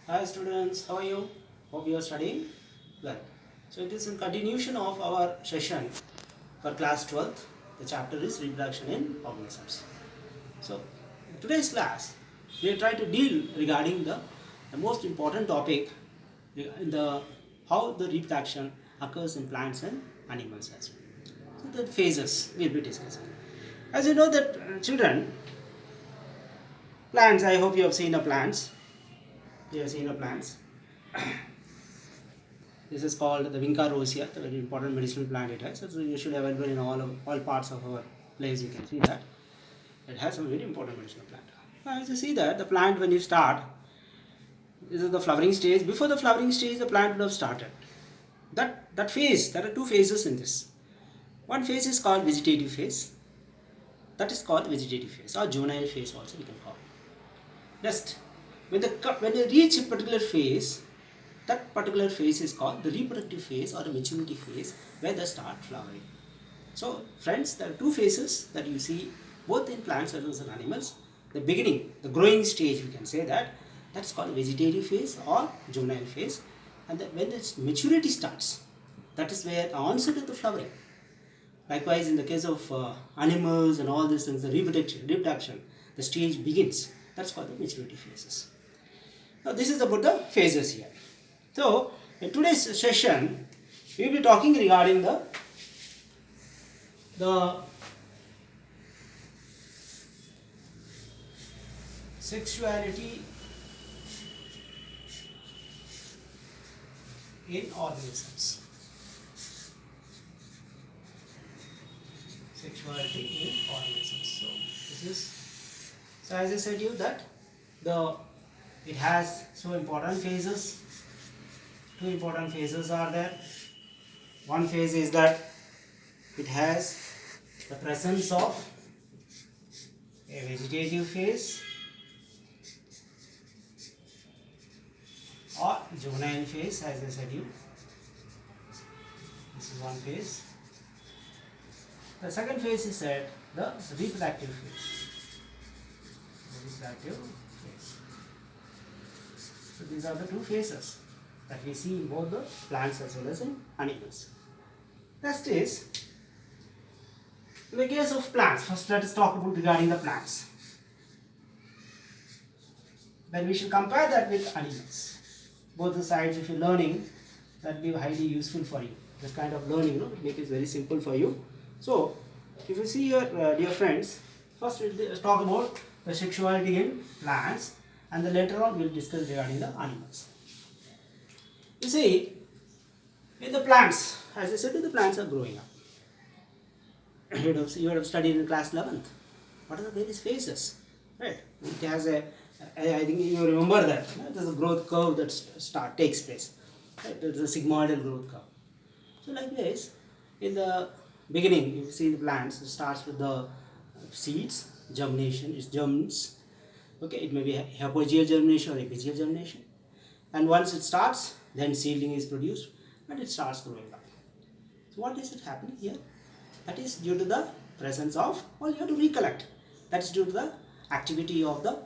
Hi students, how are you? Hope you are studying well. So it is in continuation of our session for class 12th. The chapter is Reproduction in Organisms. So in today's class, we will try to deal regarding the most important topic in the how the reproduction occurs in plants and animals as well. So the phases we will be discussing. As you know that children, plants, I hope you have seen the plants. You have seen the plants. This is called the Vinca rosea, the very important medicinal plant it has. So you should have available in all parts of our place. You can see that it has a very important medicinal plant. Now, as you see that the plant when you start, this is the flowering stage. Before the flowering stage, the plant would have started. That phase, there are two phases in this. One phase is called vegetative phase. That is called vegetative phase or juvenile phase also we can call it. Next, when you reach a particular phase, that particular phase is called the reproductive phase or the maturity phase where they start flowering. So friends, there are two phases that you see both in plants as well as in animals. The beginning, the growing stage, we can say that's called vegetative phase or juvenile phase. And when its maturity starts, that is where the onset of the flowering. Likewise, in the case of animals and all these things, the reproduction, the stage begins. That's called the maturity phases. Now this is about the phases here. So in today's session, we will be talking regarding the sexuality in organisms. Sexuality in organisms. So this is, so as I said you that it has so important phases. Two important phases are there. One phase is that it has the presence of a vegetative phase or juvenile phase, as I said you. This is one phase. The second phase is said the reproductive phase. Reproductive phase. So these are the two phases that we see in both the plants as well as in animals. Next is, in the case of plants, first let us talk about regarding the plants. Then we should compare that with animals. Both the sides, if you're learning, that will be highly useful for you. This kind of learning, make it very simple for you. So, if you see here, dear friends, first we'll talk about the sexuality in plants, and then later on we'll discuss regarding the animals. You see, in the plants, as I said, the plants are growing up. You have studied in class 11th. What are the various phases? Right? It has I think you remember that. There's a growth curve that takes place. Right? There's a sigmoidal growth curve. So like this, in the beginning, you see the plants, it starts with the seeds, germination, it germs. Okay, it may be hypogeal germination or epigeal germination. And once it starts, then seedling is produced and it starts growing up. So what is it happening here? That is due to the presence of, well, you have to recollect. That is due to the activity of the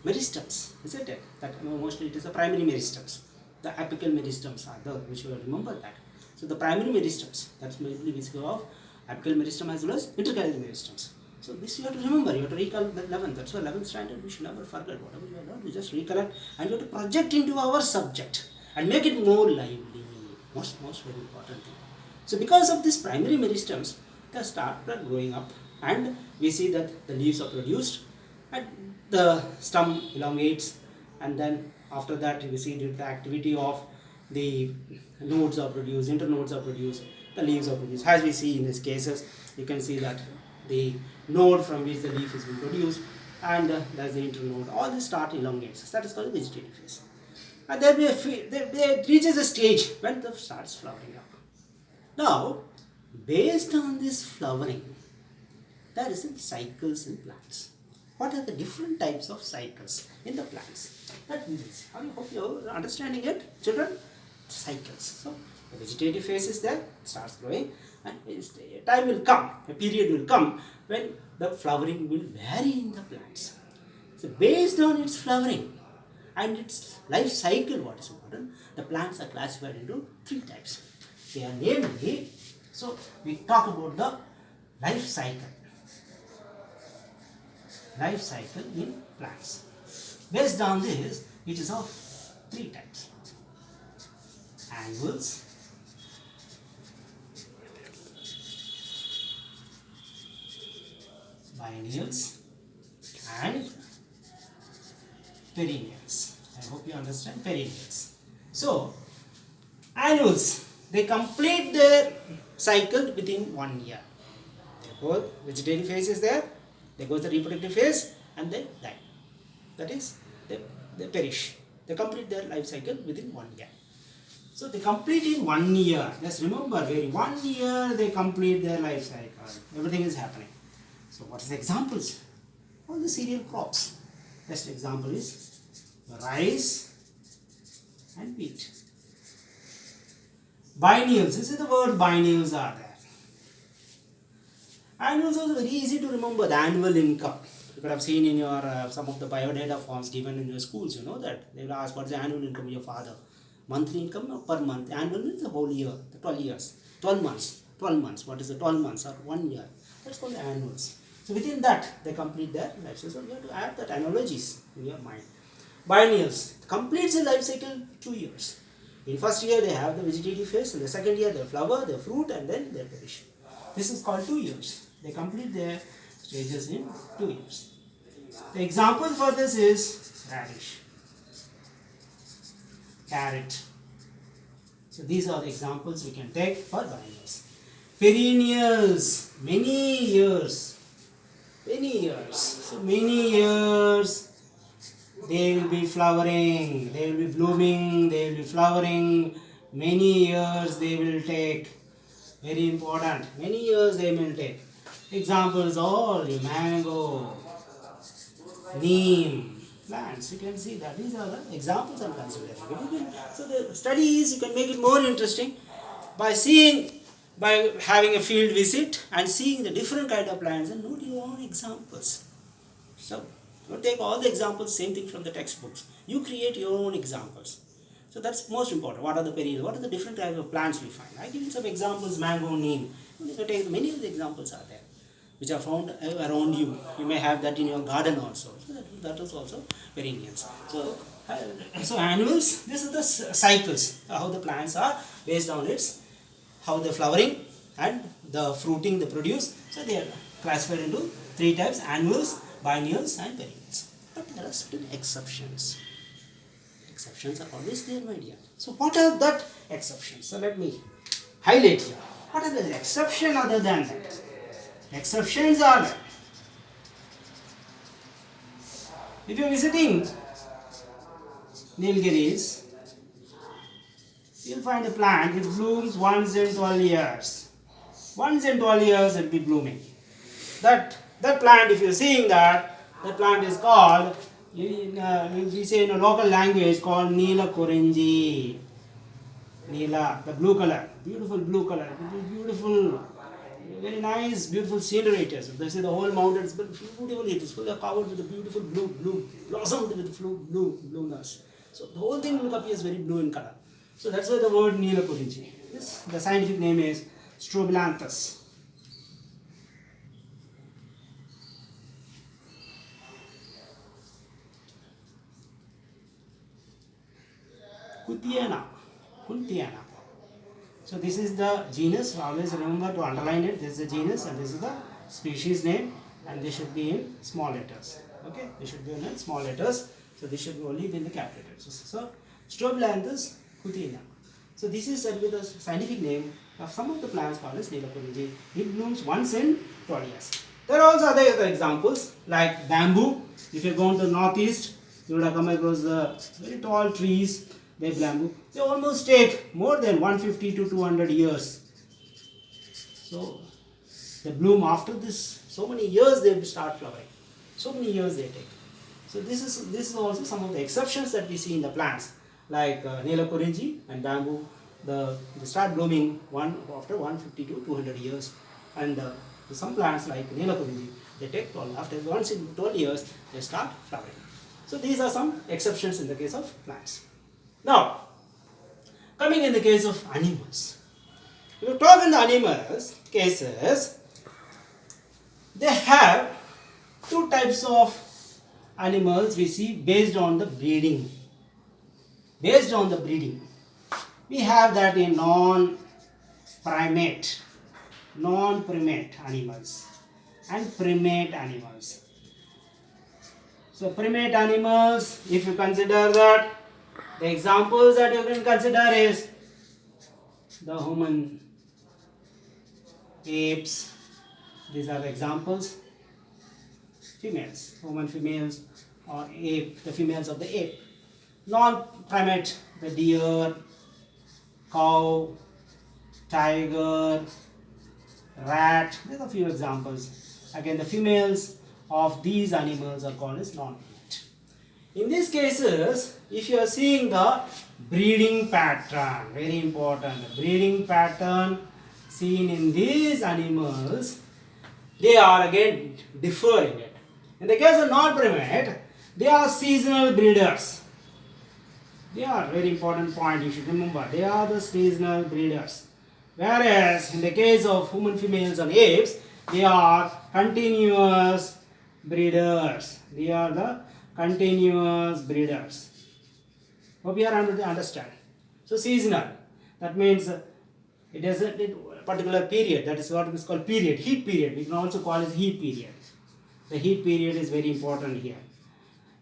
meristems, isn't it? That mostly it is the primary meristems. The apical meristems are there, which you will remember that. So the primary meristems, that's mainly which of apical meristem as well as intercalary meristems. So this you have to remember, you have to recall the 11th. That's why 11th standard we should never forget. Whatever you have learned, we just recollect and you have to project into our subject and make it more lively. Most very important thing. So because of this primary meristems, they start growing up and we see that the leaves are produced and the stem elongates, and then after that we see that the activity of the nodes are produced, internodes are produced, the leaves are produced. As we see in these cases, you can see that the node from which the leaf is being produced and there's the internode. All this start elongates. So that is called the vegetative phase. And then it reaches a stage when the starts flowering up. Now, based on this flowering, there is cycles in plants. What are the different types of cycles in the plants? That we will see. I hope you are understanding it, children. Cycles. So the vegetative phase is there, it starts growing, and a time will come, a period will come when the flowering will vary in the plants. So based on its flowering, and its life cycle. What is important? The plants are classified into 3 types. They are namely, so we talk about the life cycle in plants. Based on this, it is of 3 types: annuals, biennials, and perennials. I hope you understand perennials. So, annuals, they complete their cycle within 1 year. Therefore, vegetative phase is there, they go to the reproductive phase and they die. That is, they perish. They complete their life cycle within 1 year. So, they complete in 1 year. Just remember, very 1 year they complete their life cycle. Everything is happening. So, what is the examples? All the cereal crops. Best example is rice and wheat. Biennials, this is the word biennials are there. Annuals are very easy to remember, the annual income. You could have seen in your some of the biodata forms given in your schools, you know that. They will ask what is the annual income of your father. Monthly income or per month. Annual means the whole year, the 12 years, 12 months. 12 months, what is the 12 months or 1 year? That's called annuals. So within that, they complete their life cycle. So you have to add that analogies in your mind. Biennials completes the life cycle 2 years. In first year they have the vegetative phase, in the second year they flower, they fruit, and then they perish. This is called 2 years. They complete their stages in 2 years. The example for this is radish, carrot. So these are the examples we can take for biennials. Perennials, many years. So many years they will be flowering, they will be blooming, they will be flowering. Many years they will take. Very important. Many years they will take. Examples all mango, neem plants. You can see that these are the examples I'm considering. So the studies you can make it more interesting by having a field visit and seeing the different kind of plants and note your own examples. So don't take all the examples, same thing from the textbooks. You create your own examples. So that's most important. What are the perennials? What are the different types of plants we find? I give you some examples, mango, neem. You can take many of the examples are there, which are found around you. You may have that in your garden also. So that is also perennials. So annuals, these are the cycles, how the plants are based on how the flowering and the fruiting they produce. So they are classified into 3 types: annuals, biennials, and perennials. But there are certain exceptions. Exceptions are always there, my dear. So what are that exceptions? So let me highlight here. What are the exceptions other than that? Exceptions are that if you are visiting Nilgiris, you will find a plant which blooms once in 12 years. Once in 12 years it will be blooming. That plant, if you are seeing that plant is called, we say in a local language, called Neela Korinji. Neela, the blue color, beautiful blue color, beautiful, very nice, beautiful scenery it is. This is the whole mountains, but beautiful it is, fully covered with the beautiful blue, blossomed with blueness. So the whole thing will appear as very blue in color. So that's why the word Neela Korinji. The scientific name is Strobilanthus. Kuntiana. So this is the genus. Always remember to underline it. This is the genus and this is the species name, and they should be in small letters. Okay, they should be in small letters. So this should only be in the capital letters. So Strobilanthus Kuntiana. So this is said with the scientific name of some of the plants called as Neela Korinji. It blooms once in 12 years. There are also other examples like bamboo. If you go to the northeast, you would have come across the very tall trees. They bamboo. They almost take more than 150 to 200 years. So they bloom after this. So many years they start flowering. So many years they take. So this is also some of the exceptions that we see in the plants, like Neela Korinji and bamboo. They start blooming after 150 to 200 years, and some plants like Neela Korinji, they take 12. After once in 12 years they start flowering. So these are some exceptions in the case of plants. Now, coming in the case of animals. If you talk in the animals cases, they have two types of animals we see based on the breeding. Based on the breeding, we have that in non-primate animals and primate animals. So primate animals, if you consider that, the examples that you can consider is the human apes. These are the examples. Females, human females or ape, the females of the ape. Non-primate, the deer, cow, tiger, rat. These are a few examples. Again, the females of these animals are called as non-primate. In these cases, if you are seeing the breeding pattern, very important, the breeding pattern seen in these animals, they are again differing it. In the case of non-primate, they are seasonal breeders. They are very important point, you should remember. They are the seasonal breeders. Whereas in the case of human females and apes, they are continuous breeders. They are the continuous breeders. Hope you are able to understand. So seasonal, that means it is a particular period. That is what is called period, heat period. We can also call it heat period. The heat period is very important here.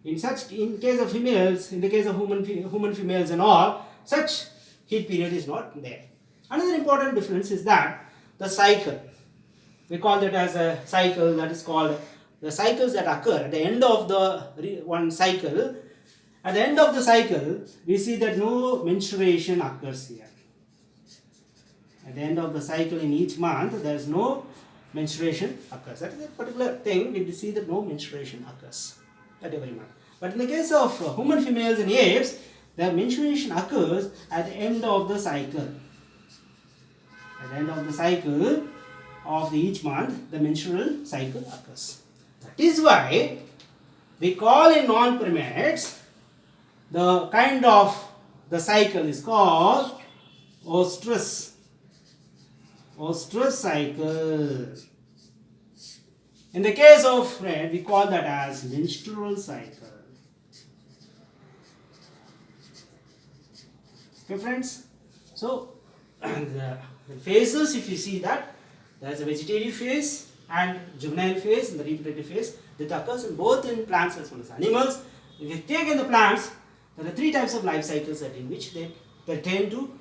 In case of females, in the case of human females and all, such heat period is not there. Another important difference is that the cycle. We call that as a cycle, that is called the cycles that occur at the end of the one cycle. At the end of the cycle, we see that no menstruation occurs here. At the end of the cycle in each month, there is no menstruation occurs. That is a particular thing, we see that no menstruation occurs at every month. But in the case of human females and apes, the menstruation occurs at the end of the cycle. At the end of the cycle of each month, the menstrual cycle occurs. That is why we call in non-primates the kind of the cycle is called oestrus. Oestrus cycle. In the case of red, we call that as menstrual cycle. Okay, friends? So, the phases, if you see that, there is a vegetative phase and juvenile phase and the reproductive phase that occurs in both in plants as well as animals. If you take in the plants, there are three types of life cycles that in which they pertain to.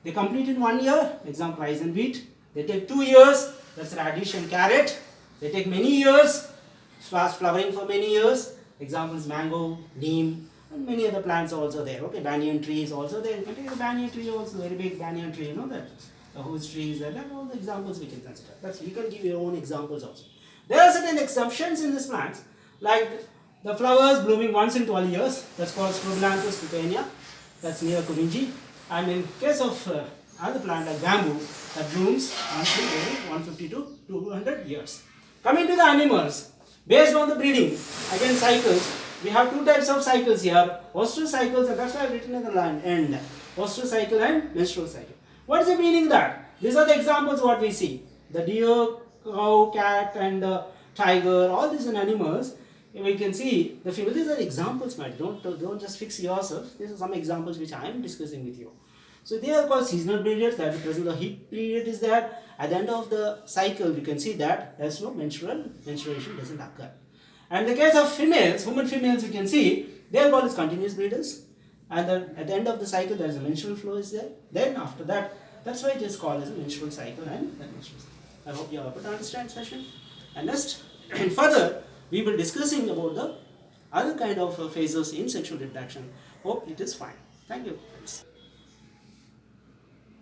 They complete in 1 year, example rice and wheat. They take 2 years, that's radish and carrot. They take many years, starts flowering for many years. Examples mango, neem, and many other plants are also there. Okay, banyan tree is also there. You can take the banyan tree also, very big banyan tree, you know that. The whose tree is there. That all the examples we can consider. That's, you can give your own examples also. There are certain exceptions in this plant, like the flowers blooming once in 12 years. That's called Strobilanthus pupania. That's near Kurinji. And in case of other plant like bamboo, that blooms once in every 150 to 200 years. Coming to the animals, based on the breeding, again cycles, we have two types of cycles here, oestrus cycles, and that's why I've written in the line end, oestrus cycle and menstrual cycle. What is the meaning of that? These are the examples what we see. The deer, cow, cat and tiger, all these are animals. We can see the female. These are examples, man. Don't just fix yourself. These are some examples which I am discussing with you. So they are called seasonal breeders. That is present the heat period is there. At the end of the cycle, we can see that there is no menstruation doesn't occur. And in the case of females, human females, we can see they are called as continuous breeders. And then at the end of the cycle, there is a menstrual flow is there. Then after that, that's why it is called as a menstrual cycle and the menstrual cycle. I hope you are able to understand session. And next, and further, we will be discussing about the other kind of phases in sexual reproduction. Hope it is fine. Thank you.